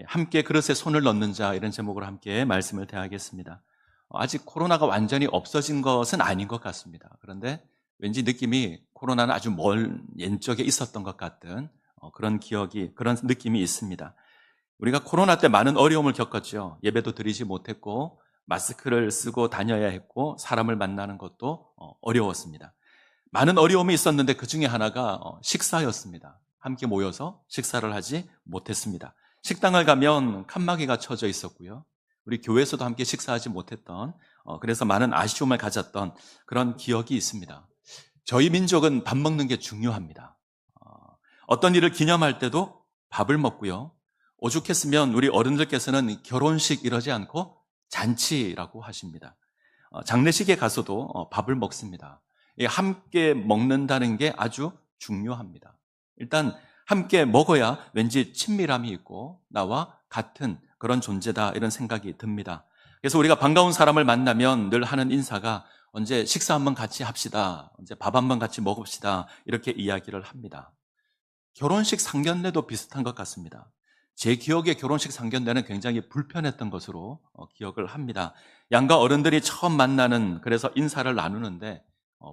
함께 그릇에 손을 넣는 자, 이런 제목으로 함께 말씀을 대하겠습니다. 아직 코로나가 완전히 없어진 것은 아닌 것 같습니다. 그런데 왠지 느낌이 코로나는 아주 먼 옛적에 있었던 것 같은 그런 기억이, 그런 느낌이 있습니다. 우리가 코로나 때 많은 어려움을 겪었죠. 예배도 드리지 못했고 마스크를 쓰고 다녀야 했고 사람을 만나는 것도 어려웠습니다. 많은 어려움이 있었는데 그 중에 하나가 식사였습니다. 함께 모여서 식사를 하지 못했습니다. 식당을 가면 칸막이가 쳐져 있었고요. 우리 교회에서도 함께 식사하지 못했던, 그래서 많은 아쉬움을 가졌던 그런 기억이 있습니다. 저희 민족은 밥 먹는 게 중요합니다. 어떤 일을 기념할 때도 밥을 먹고요. 오죽했으면 우리 어른들께서는 결혼식 이러지 않고 잔치라고 하십니다. 장례식에 가서도 밥을 먹습니다. 함께 먹는다는 게 아주 중요합니다. 일단 함께 먹어야 왠지 친밀함이 있고 나와 같은 그런 존재다, 이런 생각이 듭니다. 그래서 우리가 반가운 사람을 만나면 늘 하는 인사가 언제 식사 한번 같이 합시다, 언제 밥 한번 같이 먹읍시다, 이렇게 이야기를 합니다. 결혼식 상견례도 비슷한 것 같습니다. 제 기억에 결혼식 상견례는 굉장히 불편했던 것으로 기억을 합니다. 양가 어른들이 처음 만나는, 그래서 인사를 나누는데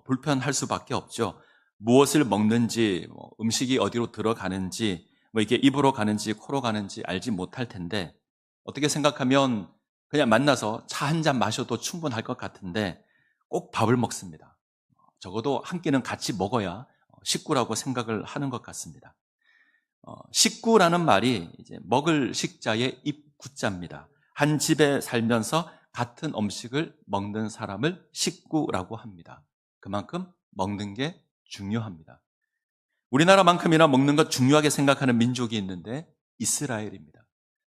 불편할 수밖에 없죠. 무엇을 먹는지, 음식이 어디로 들어가는지, 이게 입으로 가는지 코로 가는지 알지 못할 텐데, 어떻게 생각하면 그냥 만나서 차 한 잔 마셔도 충분할 것 같은데 꼭 밥을 먹습니다. 적어도 한 끼는 같이 먹어야 식구라고 생각을 하는 것 같습니다. 식구라는 말이 이제 먹을 식자의 입구자입니다. 한 집에 살면서 같은 음식을 먹는 사람을 식구라고 합니다. 그만큼 먹는 게 중요합니다. 우리나라만큼이나 먹는 것 중요하게 생각하는 민족이 있는데 이스라엘입니다.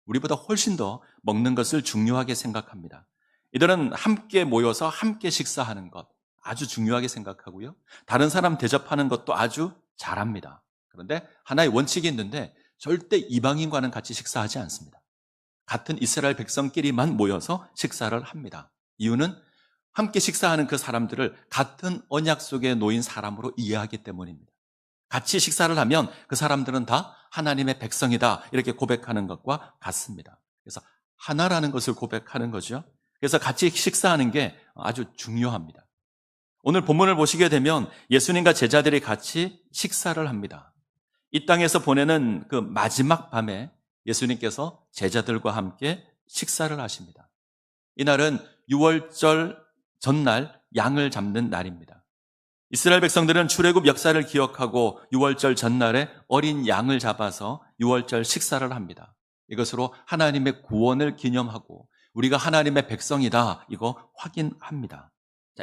우리보다 훨씬 더 먹는 것을 중요하게 생각합니다. 이들은 함께 모여서 함께 식사하는 것 아주 중요하게 생각하고요. 다른 사람 대접하는 것도 아주 잘합니다. 그런데 하나의 원칙이 있는데 절대 이방인과는 같이 식사하지 않습니다. 같은 이스라엘 백성끼리만 모여서 식사를 합니다. 이유는 함께 식사하는 그 사람들을 같은 언약 속에 놓인 사람으로 이해하기 때문입니다. 같이 식사를 하면 그 사람들은 다 하나님의 백성이다, 이렇게 고백하는 것과 같습니다. 그래서 하나라는 것을 고백하는 거죠. 그래서 같이 식사하는 게 아주 중요합니다. 오늘 본문을 보시게 되면 예수님과 제자들이 같이 식사를 합니다. 이 땅에서 보내는 그 마지막 밤에 예수님께서 제자들과 함께 식사를 하십니다. 이날은 유월절 전날 양을 잡는 날입니다. 이스라엘 백성들은 출애굽 역사를 기억하고 유월절 전날에 어린 양을 잡아서 유월절 식사를 합니다. 이것으로 하나님의 구원을 기념하고 우리가 하나님의 백성이다, 이거 확인합니다.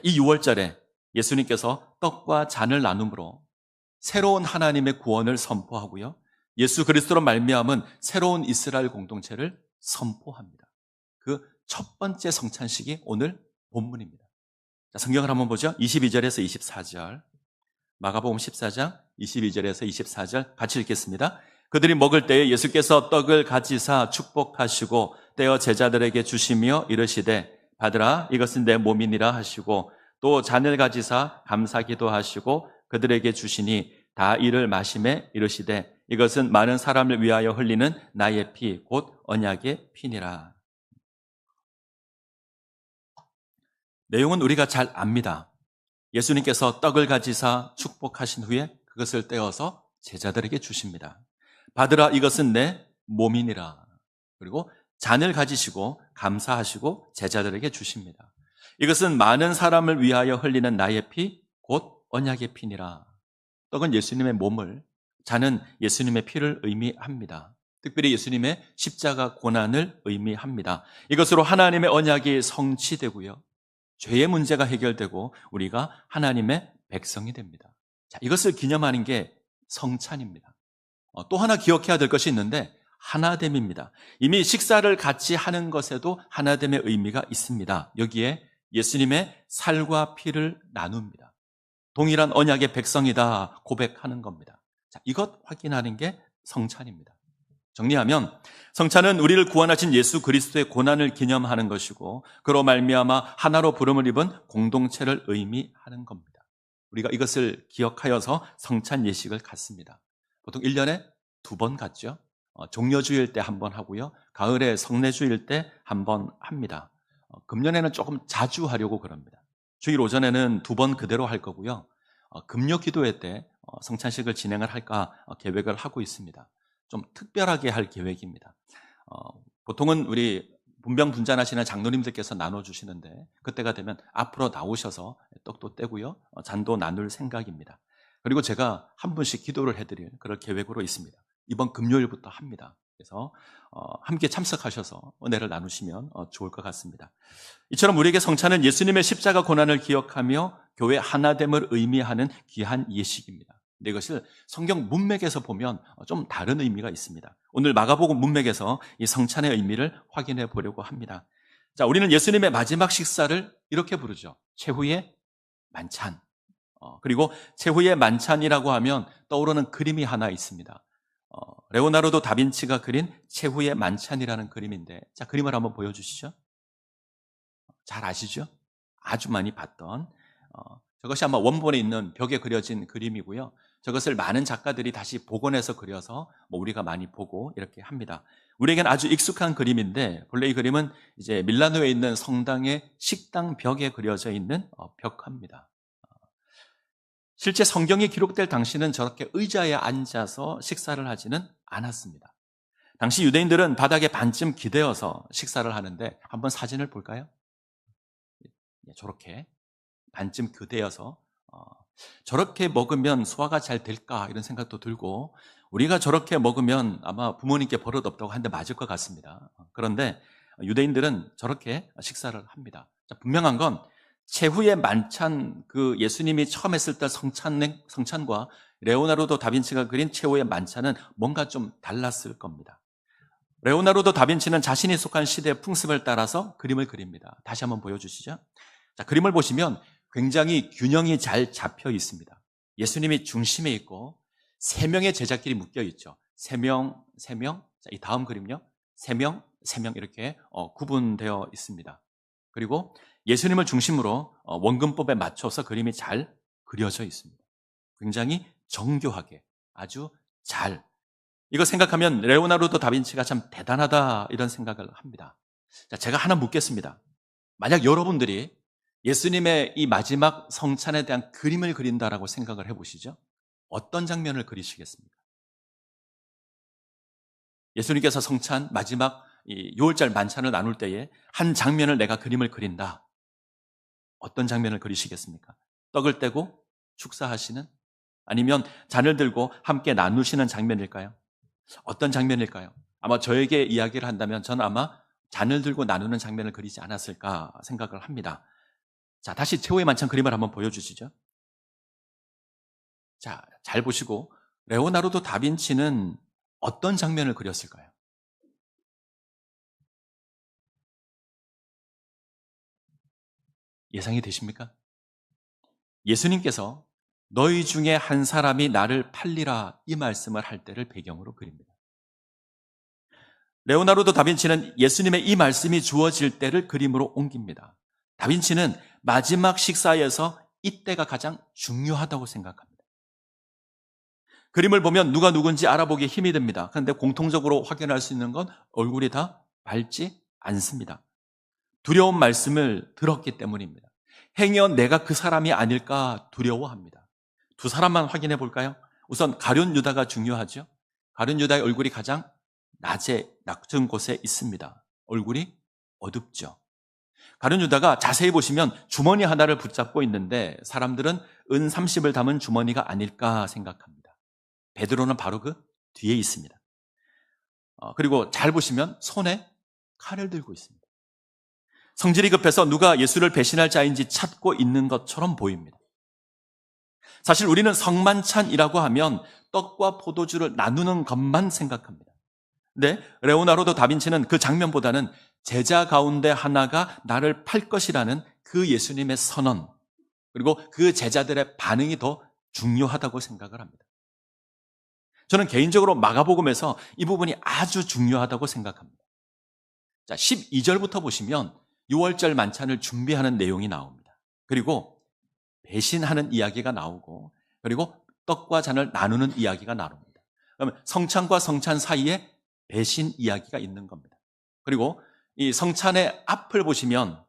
이 유월절에 예수님께서 떡과 잔을 나눔으로 새로운 하나님의 구원을 선포하고요, 예수 그리스도로 말미암은 새로운 이스라엘 공동체를 선포합니다. 그 첫 번째 성찬식이 오늘 본문입니다. 성경을 한번 보죠. 22절에서 24절, 마가복음 14장 22절에서 24절 같이 읽겠습니다. 그들이 먹을 때에 예수께서 떡을 가지사 축복하시고 떼어 제자들에게 주시며 이르시되 받으라, 이것은 내 몸이니라 하시고 또 잔을 가지사 감사기도 하시고 그들에게 주시니 다 이를 마시매 이르시되 이것은 많은 사람을 위하여 흘리는 나의 피 곧 언약의 피니라. 내용은 우리가 잘 압니다. 예수님께서 떡을 가지사 축복하신 후에 그것을 떼어서 제자들에게 주십니다. 받으라, 이것은 내 몸이니라. 그리고 잔을 가지시고 감사하시고 제자들에게 주십니다. 이것은 많은 사람을 위하여 흘리는 나의 피 곧 언약의 피니라. 떡은 예수님의 몸을, 잔은 예수님의 피를 의미합니다. 특별히 예수님의 십자가 고난을 의미합니다. 이것으로 하나님의 언약이 성취되고요, 죄의 문제가 해결되고 우리가 하나님의 백성이 됩니다. 자, 이것을 기념하는 게 성찬입니다. 또 하나 기억해야 될 것이 있는데 하나됨입니다. 이미 식사를 같이 하는 것에도 하나됨의 의미가 있습니다. 여기에 예수님의 살과 피를 나눕니다. 동일한 언약의 백성이다 고백하는 겁니다. 자, 이것 확인하는 게 성찬입니다. 정리하면 성찬은 우리를 구원하신 예수 그리스도의 고난을 기념하는 것이고 그로 말미암아 하나로 부름을 입은 공동체를 의미하는 겁니다. 우리가 이것을 기억하여서 성찬 예식을 갖습니다. 보통 1년에 2번 갖죠. 종려주일 때 한 번 하고요. 가을에 성례주일 때 한 번 합니다. 금년에는 조금 자주 하려고 그럽니다. 주일 오전에는 2번 그대로 할 거고요. 금요 기도회 때 성찬식을 진행을 할까 계획을 하고 있습니다. 좀 특별하게 할 계획입니다. 보통은 우리 분병분잔하시는 장로님들께서 나눠주시는데 그때가 되면 앞으로 나오셔서 떡도 떼고요. 잔도 나눌 생각입니다. 그리고 제가 한 분씩 기도를 해드릴 그럴 계획으로 있습니다. 이번 금요일부터 합니다. 그래서 함께 참석하셔서 은혜를 나누시면 좋을 것 같습니다. 이처럼 우리에게 성찬은 예수님의 십자가 고난을 기억하며 교회 하나됨을 의미하는 귀한 예식입니다. 근데 이것을 성경 문맥에서 보면 좀 다른 의미가 있습니다. 오늘 마가복음 문맥에서 이 성찬의 의미를 확인해 보려고 합니다. 자, 우리는 예수님의 마지막 식사를 이렇게 부르죠. 최후의 만찬. 그리고 최후의 만찬이라고 하면 떠오르는 그림이 하나 있습니다. 레오나르도 다빈치가 그린 최후의 만찬이라는 그림인데, 자, 그림을 한번 보여주시죠. 잘 아시죠? 아주 많이 봤던 저것이 아마 원본에 있는 벽에 그려진 그림이고요. 저것을 많은 작가들이 다시 복원해서 그려서 우리가 많이 보고 이렇게 합니다. 우리에겐 아주 익숙한 그림인데 본래 이 그림은 이제 밀라노에 있는 성당의 식당 벽에 그려져 있는 벽화입니다. 실제 성경이 기록될 당시는 저렇게 의자에 앉아서 식사를 하지는 않았습니다. 당시 유대인들은 바닥에 반쯤 기대어서 식사를 하는데 한번 사진을 볼까요? 저렇게 반쯤 기대어서 저렇게 먹으면 소화가 잘 될까 이런 생각도 들고 우리가 저렇게 먹으면 아마 부모님께 버릇 없다고 한데 맞을 것 같습니다. 그런데 유대인들은 저렇게 식사를 합니다. 자, 분명한 건 최후의 만찬, 그 예수님이 처음 했을 때 성찬과 레오나르도 다빈치가 그린 최후의 만찬은 뭔가 좀 달랐을 겁니다. 레오나르도 다빈치는 자신이 속한 시대의 풍습을 따라서 그림을 그립니다. 다시 한번 보여주시죠. 자, 그림을 보시면 굉장히 균형이 잘 잡혀 있습니다. 예수님이 중심에 있고 3명의 제자끼리 묶여 있죠. 3명. 자, 이 다음 그림요. 3명 이렇게 구분되어 있습니다. 그리고 예수님을 중심으로 원근법에 맞춰서 그림이 잘 그려져 있습니다. 굉장히 정교하게 아주 잘. 이거 생각하면 레오나르도 다빈치가 참 대단하다 이런 생각을 합니다. 자, 제가 하나 묻겠습니다. 만약 여러분들이 예수님의 이 마지막 성찬에 대한 그림을 그린다라고 생각을 해보시죠. 어떤 장면을 그리시겠습니까? 예수님께서 성찬 마지막 이 6월절 만찬을 나눌 때에 한 장면을 내가 그림을 그린다. 어떤 장면을 그리시겠습니까? 떡을 떼고 축사하시는? 아니면 잔을 들고 함께 나누시는 장면일까요? 어떤 장면일까요? 아마 저에게 이야기를 한다면 저는 아마 잔을 들고 나누는 장면을 그리지 않았을까 생각을 합니다. 자, 다시 최후의 만찬 그림을 한번 보여주시죠. 자, 잘 보시고 레오나르도 다빈치는 어떤 장면을 그렸을까요? 예상이 되십니까? 예수님께서 너희 중에 한 사람이 나를 팔리라 이 말씀을 할 때를 배경으로 그립니다. 레오나르도 다빈치는 예수님의 이 말씀이 주어질 때를 그림으로 옮깁니다. 다빈치는 마지막 식사에서 이때가 가장 중요하다고 생각합니다. 그림을 보면 누가 누군지 알아보기 힘이 듭니다. 그런데 공통적으로 확인할 수 있는 건 얼굴이 다 밝지 않습니다. 두려운 말씀을 들었기 때문입니다. 행여 내가 그 사람이 아닐까 두려워합니다. 두 사람만 확인해 볼까요? 우선 가룟 유다가 중요하죠. 가룟 유다의 얼굴이 가장 낮은 곳에 있습니다. 얼굴이 어둡죠. 가룟 유다가 자세히 보시면 주머니 하나를 붙잡고 있는데 사람들은 은 30을 담은 주머니가 아닐까 생각합니다. 베드로는 바로 그 뒤에 있습니다. 그리고 잘 보시면 손에 칼을 들고 있습니다. 성질이 급해서 누가 예수를 배신할 자인지 찾고 있는 것처럼 보입니다. 사실 우리는 성만찬이라고 하면 떡과 포도주를 나누는 것만 생각합니다. 근데 레오나르도 다빈치는 그 장면보다는 제자 가운데 하나가 나를 팔 것이라는 그 예수님의 선언, 그리고 그 제자들의 반응이 더 중요하다고 생각을 합니다. 저는 개인적으로 마가복음에서 이 부분이 아주 중요하다고 생각합니다. 자, 12절부터 보시면 6월절 만찬을 준비하는 내용이 나옵니다. 그리고 배신하는 이야기가 나오고, 그리고 떡과 잔을 나누는 이야기가 나옵니다. 그러면 성찬과 성찬 사이에 배신 이야기가 있는 겁니다. 그리고 이 성찬의 앞을 보시면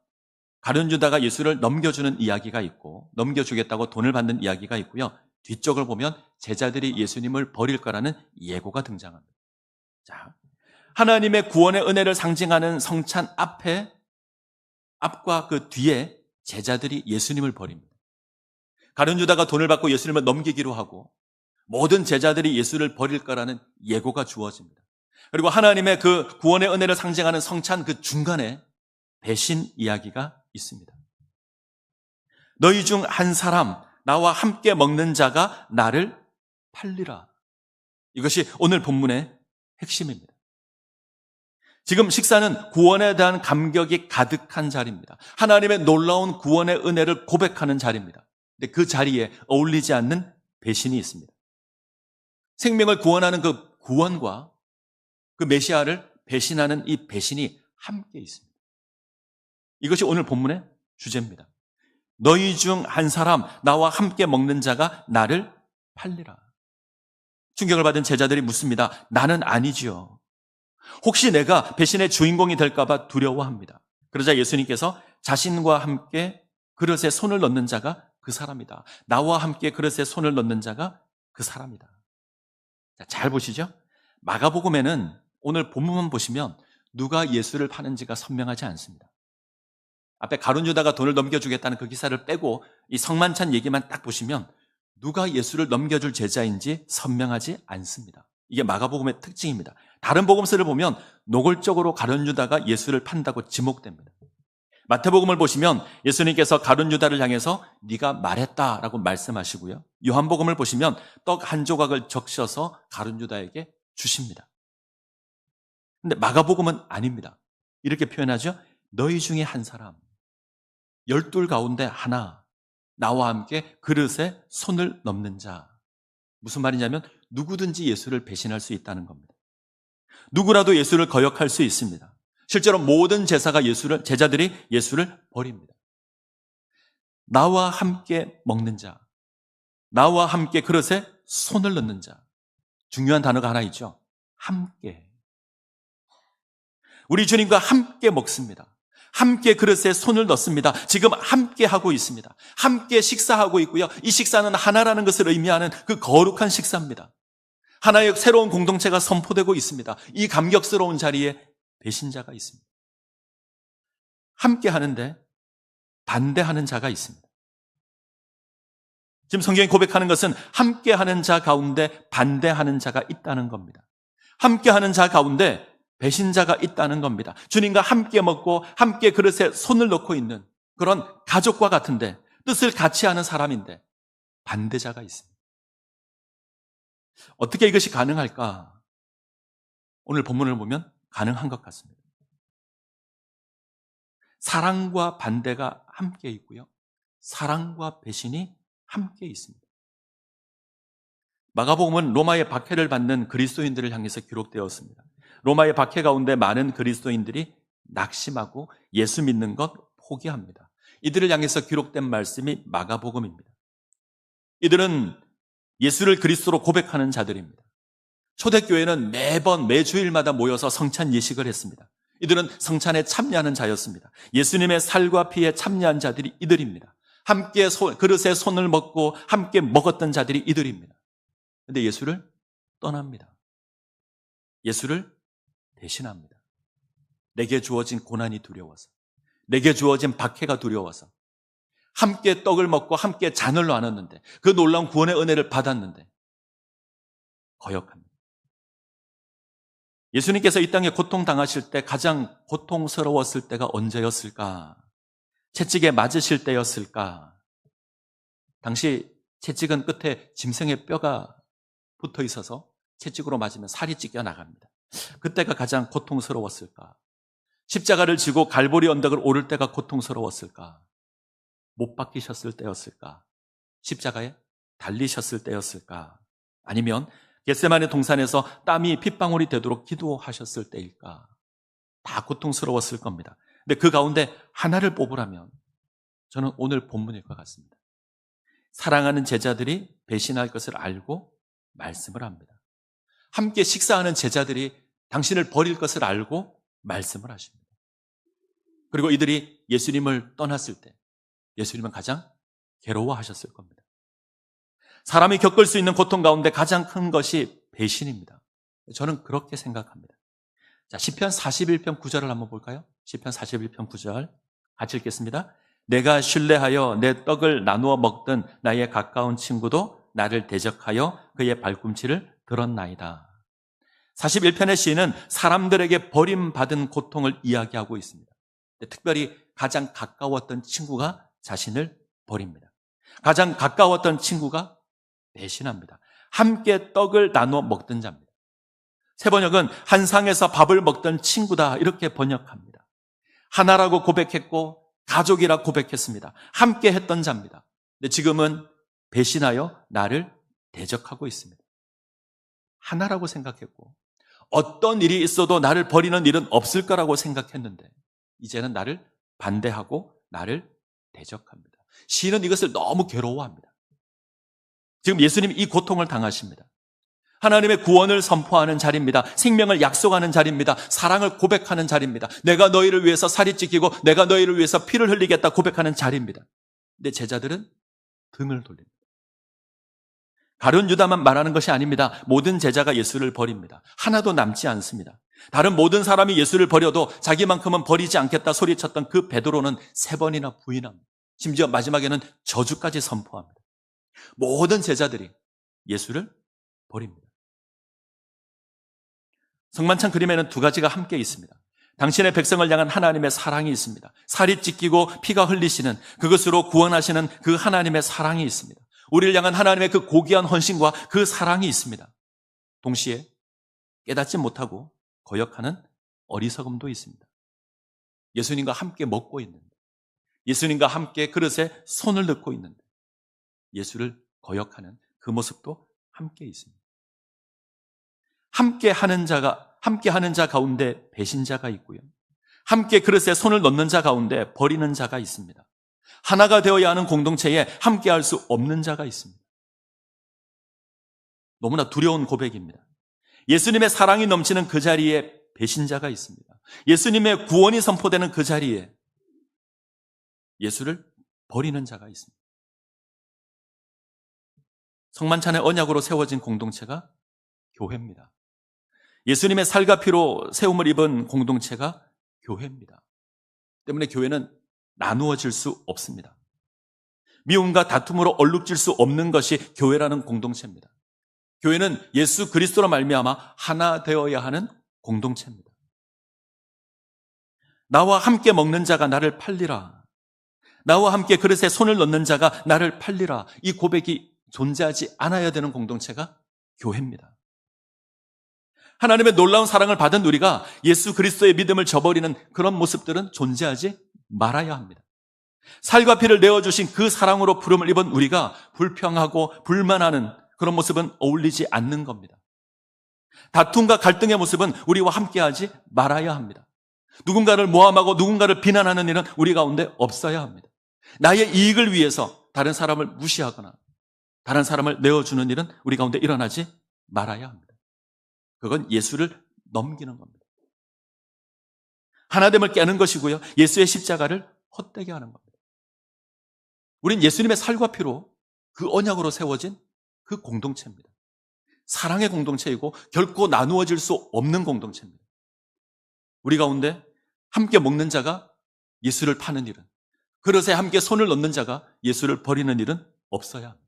가룟 유다가 예수를 넘겨주는 이야기가 있고 넘겨주겠다고 돈을 받는 이야기가 있고요. 뒤쪽을 보면 제자들이 예수님을 버릴 거라는 예고가 등장합니다. 자, 하나님의 구원의 은혜를 상징하는 성찬 앞과 그 뒤에 제자들이 예수님을 버립니다. 가룟 유다가 돈을 받고 예수님을 넘기기로 하고 모든 제자들이 예수를 버릴 거라는 예고가 주어집니다. 그리고 하나님의 그 구원의 은혜를 상징하는 성찬 그 중간에 배신 이야기가 있습니다. 너희 중 한 사람, 나와 함께 먹는 자가 나를 팔리라. 이것이 오늘 본문의 핵심입니다. 지금 식사는 구원에 대한 감격이 가득한 자리입니다. 하나님의 놀라운 구원의 은혜를 고백하는 자리입니다. 근데 그 자리에 어울리지 않는 배신이 있습니다. 생명을 구원하는 그 구원과 그 메시아를 배신하는 이 배신이 함께 있습니다. 이것이 오늘 본문의 주제입니다. 너희 중 한 사람, 나와 함께 먹는 자가 나를 팔리라. 충격을 받은 제자들이 묻습니다. 나는 아니지요. 혹시 내가 배신의 주인공이 될까봐 두려워합니다. 그러자 예수님께서 자신과 함께 그릇에 손을 넣는 자가 그 사람이다. 나와 함께 그릇에 손을 넣는 자가 그 사람이다. 자, 잘 보시죠. 마가복음에는 오늘 본문만 보시면 누가 예수를 파는지가 선명하지 않습니다. 앞에 가룟 유다가 돈을 넘겨주겠다는 그 기사를 빼고 이 성만찬 얘기만 딱 보시면 누가 예수를 넘겨줄 제자인지 선명하지 않습니다. 이게 마가복음의 특징입니다. 다른 복음서를 보면 노골적으로 가룟 유다가 예수를 판다고 지목됩니다. 마태복음을 보시면 예수님께서 가룟 유다를 향해서 네가 말했다라고 말씀하시고요. 요한복음을 보시면 떡 한 조각을 적셔서 가룟 유다에게 주십니다. 근데 마가복음은 아닙니다. 이렇게 표현하죠. 너희 중에 한 사람, 12 가운데 하나, 나와 함께 그릇에 손을 넣는 자. 무슨 말이냐면 누구든지 예수를 배신할 수 있다는 겁니다. 누구라도 예수를 거역할 수 있습니다. 실제로 모든 제자들이 예수를 버립니다. 나와 함께 먹는 자, 나와 함께 그릇에 손을 넣는 자. 중요한 단어가 하나 있죠. 함께. 우리 주님과 함께 먹습니다. 함께 그릇에 손을 넣습니다. 지금 함께 하고 있습니다. 함께 식사하고 있고요. 이 식사는 하나라는 것을 의미하는 그 거룩한 식사입니다. 하나의 새로운 공동체가 선포되고 있습니다. 이 감격스러운 자리에 배신자가 있습니다. 함께 하는데 반대하는 자가 있습니다. 지금 성경이 고백하는 것은 함께 하는 자 가운데 반대하는 자가 있다는 겁니다. 함께 하는 자 가운데 배신자가 있다는 겁니다. 주님과 함께 먹고 함께 그릇에 손을 넣고 있는 그런 가족과 같은데 뜻을 같이 하는 사람인데 반대자가 있습니다. 어떻게 이것이 가능할까? 오늘 본문을 보면 가능한 것 같습니다. 사랑과 반대가 함께 있고요. 사랑과 배신이 함께 있습니다. 마가복음은 로마의 박해를 받는 그리스도인들을 향해서 기록되었습니다. 로마의 박해 가운데 많은 그리스도인들이 낙심하고 예수 믿는 것 포기합니다. 이들을 향해서 기록된 말씀이 마가복음입니다. 이들은 예수를 그리스도로 고백하는 자들입니다. 초대교회는 매주일마다 모여서 성찬 예식을 했습니다. 이들은 성찬에 참여하는 자였습니다. 예수님의 살과 피에 참여한 자들이 이들입니다. 함께 그릇에 손을 먹고 함께 먹었던 자들이 이들입니다. 그런데 예수를 떠납니다. 예수를 대신합니다. 내게 주어진 고난이 두려워서, 내게 주어진 박해가 두려워서, 함께 떡을 먹고 함께 잔을 나눴는데, 그 놀라운 구원의 은혜를 받았는데 거역합니다. 예수님께서 이 땅에 고통당하실 때 가장 고통스러웠을 때가 언제였을까? 채찍에 맞으실 때였을까? 당시 채찍은 끝에 짐승의 뼈가 붙어 있어서 채찍으로 맞으면 살이 찢겨 나갑니다. 그때가 가장 고통스러웠을까? 십자가를 지고 갈보리 언덕을 오를 때가 고통스러웠을까? 못 박히셨을 때였을까? 십자가에 달리셨을 때였을까? 아니면 겟세마네 동산에서 땀이 핏방울이 되도록 기도하셨을 때일까? 다 고통스러웠을 겁니다. 근데 그 가운데 하나를 뽑으라면 저는 오늘 본문일 것 같습니다. 사랑하는 제자들이 배신할 것을 알고 말씀을 합니다. 함께 식사하는 제자들이 당신을 버릴 것을 알고 말씀을 하십니다. 그리고 이들이 예수님을 떠났을 때 예수님은 가장 괴로워하셨을 겁니다. 사람이 겪을 수 있는 고통 가운데 가장 큰 것이 배신입니다. 저는 그렇게 생각합니다. 자, 시편 41편 9절을 한번 볼까요? 시편 41편 9절 같이 읽겠습니다. 내가 신뢰하여 내 떡을 나누어 먹던 나의 가까운 친구도 나를 대적하여 그의 발꿈치를 들었나이다. 41편의 시인은 사람들에게 버림받은 고통을 이야기하고 있습니다. 특별히 가장 가까웠던 친구가 자신을 버립니다. 가장 가까웠던 친구가 배신합니다. 함께 떡을 나누어 먹던 자입니다. 새 번역은 한 상에서 밥을 먹던 친구다 이렇게 번역합니다. 하나라고 고백했고 가족이라 고백했습니다. 함께 했던 자입니다. 근데 지금은 배신하여 나를 대적하고 있습니다. 하나라고 생각했고 어떤 일이 있어도 나를 버리는 일은 없을 거라고 생각했는데 이제는 나를 반대하고 나를 대적합니다. 시인은 이것을 너무 괴로워합니다. 지금 예수님이 이 고통을 당하십니다. 하나님의 구원을 선포하는 자리입니다. 생명을 약속하는 자리입니다. 사랑을 고백하는 자리입니다. 내가 너희를 위해서 살이 찢기고 내가 너희를 위해서 피를 흘리겠다 고백하는 자리입니다. 근데 제자들은 등을 돌립니다. 가룟 유다만 말하는 것이 아닙니다. 모든 제자가 예수를 버립니다. 하나도 남지 않습니다. 다른 모든 사람이 예수를 버려도 자기만큼은 버리지 않겠다 소리쳤던 그 베드로는 3번이나 부인합니다. 심지어 마지막에는 저주까지 선포합니다. 모든 제자들이 예수를 버립니다. 성만찬 그림에는 2가지가 함께 있습니다. 당신의 백성을 향한 하나님의 사랑이 있습니다. 살이 찢기고 피가 흘리시는 그것으로 구원하시는 그 하나님의 사랑이 있습니다. 우리를 향한 하나님의 그 고귀한 헌신과 그 사랑이 있습니다. 동시에 깨닫지 못하고 거역하는 어리석음도 있습니다. 예수님과 함께 먹고 있는데, 예수님과 함께 그릇에 손을 넣고 있는데 예수를 거역하는 그 모습도 함께 있습니다. 함께 하는 자 가운데 배신자가 있고요. 함께 그릇에 손을 넣는 자 가운데 버리는 자가 있습니다. 하나가 되어야 하는 공동체에 함께 할 수 없는 자가 있습니다. 너무나 두려운 고백입니다. 예수님의 사랑이 넘치는 그 자리에 배신자가 있습니다. 예수님의 구원이 선포되는 그 자리에 예수를 버리는 자가 있습니다. 성만찬의 언약으로 세워진 공동체가 교회입니다. 예수님의 살과 피로 세움을 입은 공동체가 교회입니다. 때문에 교회는 나누어질 수 없습니다. 미움과 다툼으로 얼룩질 수 없는 것이 교회라는 공동체입니다. 교회는 예수 그리스도로 말미암아 하나 되어야 하는 공동체입니다. 나와 함께 먹는 자가 나를 팔리라. 나와 함께 그릇에 손을 넣는 자가 나를 팔리라. 이 고백이 존재하지 않아야 되는 공동체가 교회입니다. 하나님의 놀라운 사랑을 받은 우리가 예수 그리스도의 믿음을 저버리는 그런 모습들은 존재하지 말아야 합니다. 살과 피를 내어주신 그 사랑으로 부름을 입은 우리가 불평하고 불만하는 그런 모습은 어울리지 않는 겁니다. 다툼과 갈등의 모습은 우리와 함께하지 말아야 합니다. 누군가를 모함하고 누군가를 비난하는 일은 우리 가운데 없어야 합니다. 나의 이익을 위해서 다른 사람을 무시하거나 다른 사람을 내어주는 일은 우리 가운데 일어나지 말아야 합니다. 그건 예수를 넘기는 겁니다. 하나됨을 깨는 것이고요. 예수의 십자가를 헛되게 하는 겁니다. 우린 예수님의 살과 피로 그 언약으로 세워진 그 공동체입니다. 사랑의 공동체이고 결코 나누어질 수 없는 공동체입니다. 우리 가운데 함께 먹는 자가 예수를 파는 일은, 그릇에 함께 손을 넣는 자가 예수를 버리는 일은 없어야 합니다.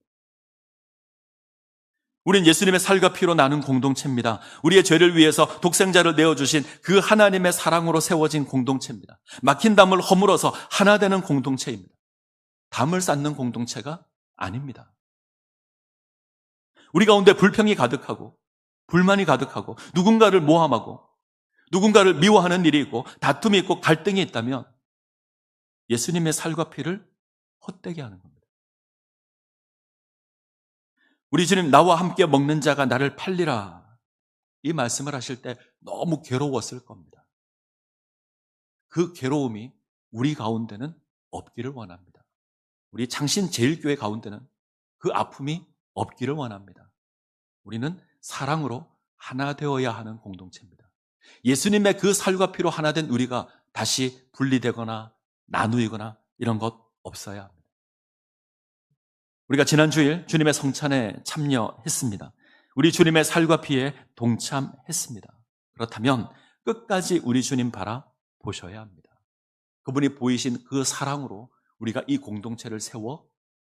우린 예수님의 살과 피로 나눈 공동체입니다. 우리의 죄를 위해서 독생자를 내어주신 그 하나님의 사랑으로 세워진 공동체입니다. 막힌 담을 허물어서 하나 되는 공동체입니다. 담을 쌓는 공동체가 아닙니다. 우리 가운데 불평이 가득하고 불만이 가득하고 누군가를 모함하고 누군가를 미워하는 일이 있고 다툼이 있고 갈등이 있다면 예수님의 살과 피를 헛되게 하는 겁니다. 우리 주님 나와 함께 먹는 자가 나를 팔리라 이 말씀을 하실 때 너무 괴로웠을 겁니다. 그 괴로움이 우리 가운데는 없기를 원합니다. 우리 창신제일교회 가운데는 그 아픔이 없기를 원합니다. 우리는 사랑으로 하나 되어야 하는 공동체입니다. 예수님의 그 살과 피로 하나 된 우리가 다시 분리되거나 나누이거나 이런 것 없어야 합니다. 우리가 지난 주일 주님의 성찬에 참여했습니다. 우리 주님의 살과 피에 동참했습니다. 그렇다면 끝까지 우리 주님 바라보셔야 합니다. 그분이 보이신 그 사랑으로 우리가 이 공동체를 세워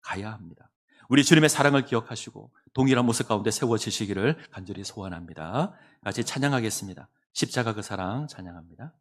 가야 합니다. 우리 주님의 사랑을 기억하시고 동일한 모습 가운데 세워지시기를 간절히 소원합니다. 같이 찬양하겠습니다. 십자가 그 사랑 찬양합니다.